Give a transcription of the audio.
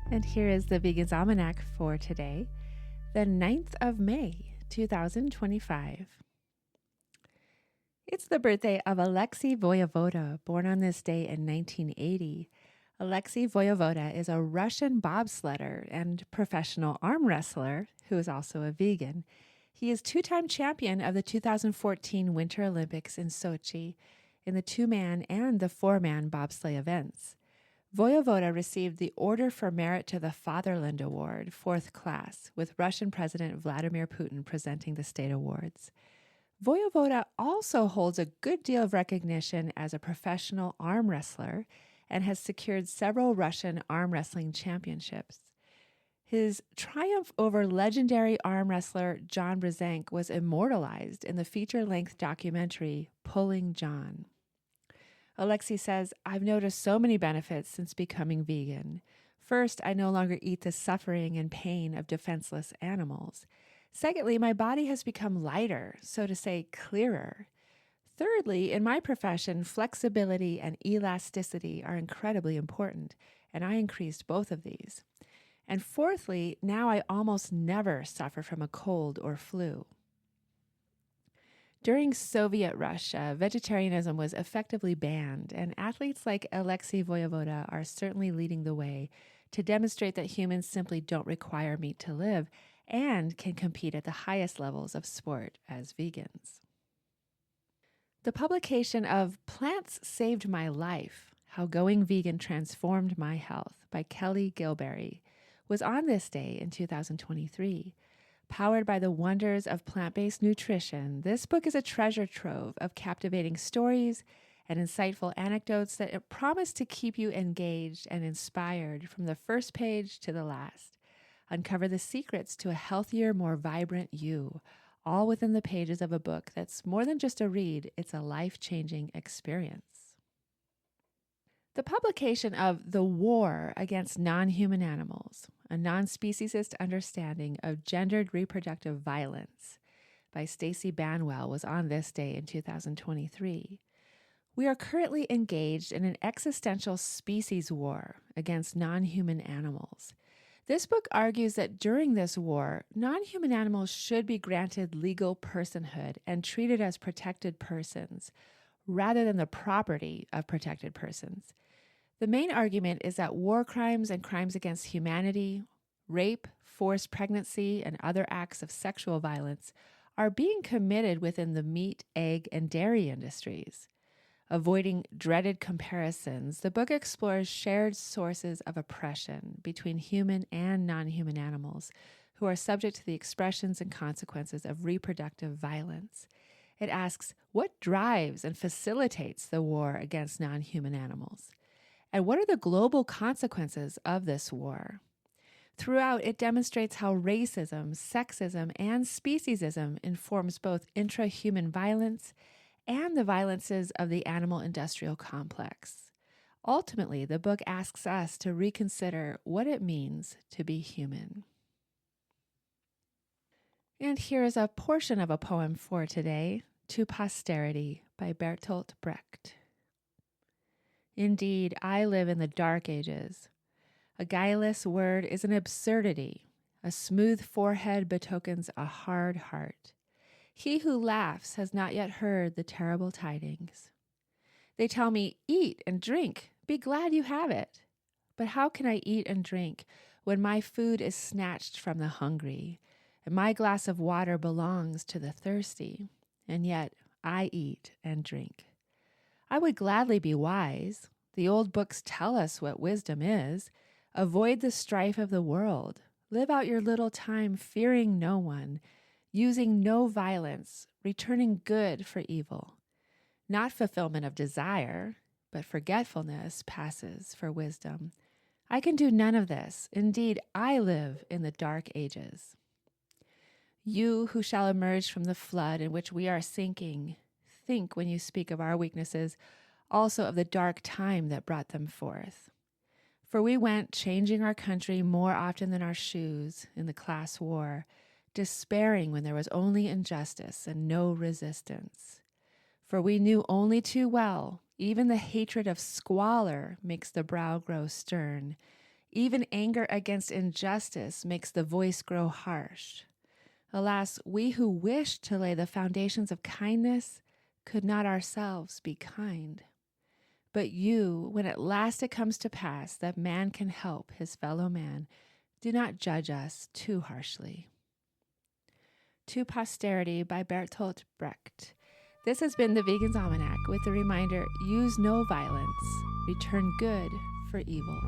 And here is the Vegan's Almanac for today, the 9th of May, 2025. It's the birthday of Alexy Voevoda, born on this day in 1980. Alexy Voevoda is a Russian bobsledder and professional arm wrestler who is also a vegan. He is two-time champion of the 2014 Winter Olympics in Sochi in the two-man and the four-man bobsleigh events. Voevoda received the Order for Merit to the Fatherland Award, 4th class, with Russian President Vladimir Putin presenting the state awards. Voevoda also holds a good deal of recognition as a professional arm wrestler and has secured several Russian arm wrestling championships. His triumph over legendary arm wrestler John Brzenk was immortalized in the feature-length documentary Pulling John. Alexy says, I've noticed so many benefits since becoming vegan. First, I no longer eat the suffering and pain of defenseless animals. Secondly, my body has become lighter, so to say, clearer. Thirdly, in my profession, flexibility and elasticity are incredibly important, and I increased both of these. And fourthly, now I almost never suffer from a cold or flu. During Soviet Russia, vegetarianism was effectively banned, and athletes like Alexy Voevoda are certainly leading the way to demonstrate that humans simply don't require meat to live and can compete at the highest levels of sport as vegans. The publication of Plants Saved My Life, How Going Vegan Transformed My Health by Kelley, Gilberry was on this day in 2023. Powered by the wonders of plant-based nutrition, this book is a treasure trove of captivating stories and insightful anecdotes that promise to keep you engaged and inspired from the first page to the last. Uncover the secrets to a healthier, more vibrant you, all within the pages of a book that's more than just a read, it's a life-changing experience. The publication of The War Against Non-Human Animals, a Non-Speciesist Understanding of Gendered Reproductive Violence by Stacy Banwell was on this day in 2023. We are currently engaged in an existential species war against non-human animals. This book argues that during this war, non-human animals should be granted legal personhood and treated as protected persons, rather than the property of protected persons. The main argument is that war crimes and crimes against humanity, rape, forced pregnancy, and other acts of sexual violence are being committed within the meat, egg, and dairy industries. Avoiding dreaded comparisons, the book explores shared sources of oppression between human and non-human animals who are subject to the expressions and consequences of reproductive violence. It asks, what drives and facilitates the war against non-human animals? And what are the global consequences of this war? Throughout, it demonstrates how racism, sexism, and speciesism informs both intra-human violence and the violences of the animal industrial complex. Ultimately, the book asks us to reconsider what it means to be human. And here is a portion of a poem for today, To Posterity by Bertolt Brecht. Indeed, I live in the dark ages. A guileless word is an absurdity. A smooth forehead betokens a hard heart. He who laughs has not yet heard the terrible tidings. They tell me, eat and drink, be glad you have it. But how can I eat and drink when my food is snatched from the hungry, and my glass of water belongs to the thirsty, and yet I eat and drink? I would gladly be wise. The old books tell us what wisdom is. Avoid the strife of the world. Live out your little time fearing no one, using no violence, returning good for evil. Not fulfillment of desire, but forgetfulness passes for wisdom. I can do none of this. Indeed, I live in the dark ages. You who shall emerge from the flood in which we are sinking, think when you speak of our weaknesses, also of the dark time that brought them forth. For we went changing our country more often than our shoes in the class war, despairing when there was only injustice and no resistance. For we knew only too well, even the hatred of squalor makes the brow grow stern. Even anger against injustice makes the voice grow harsh. Alas, we who wish to lay the foundations of kindness could not ourselves be kind. But you, when at last it comes to pass that man can help his fellow man, do not judge us too harshly. To Posterity by Bertolt Brecht. This has been the Vegan's Almanac with the reminder, use no violence, return good for evil.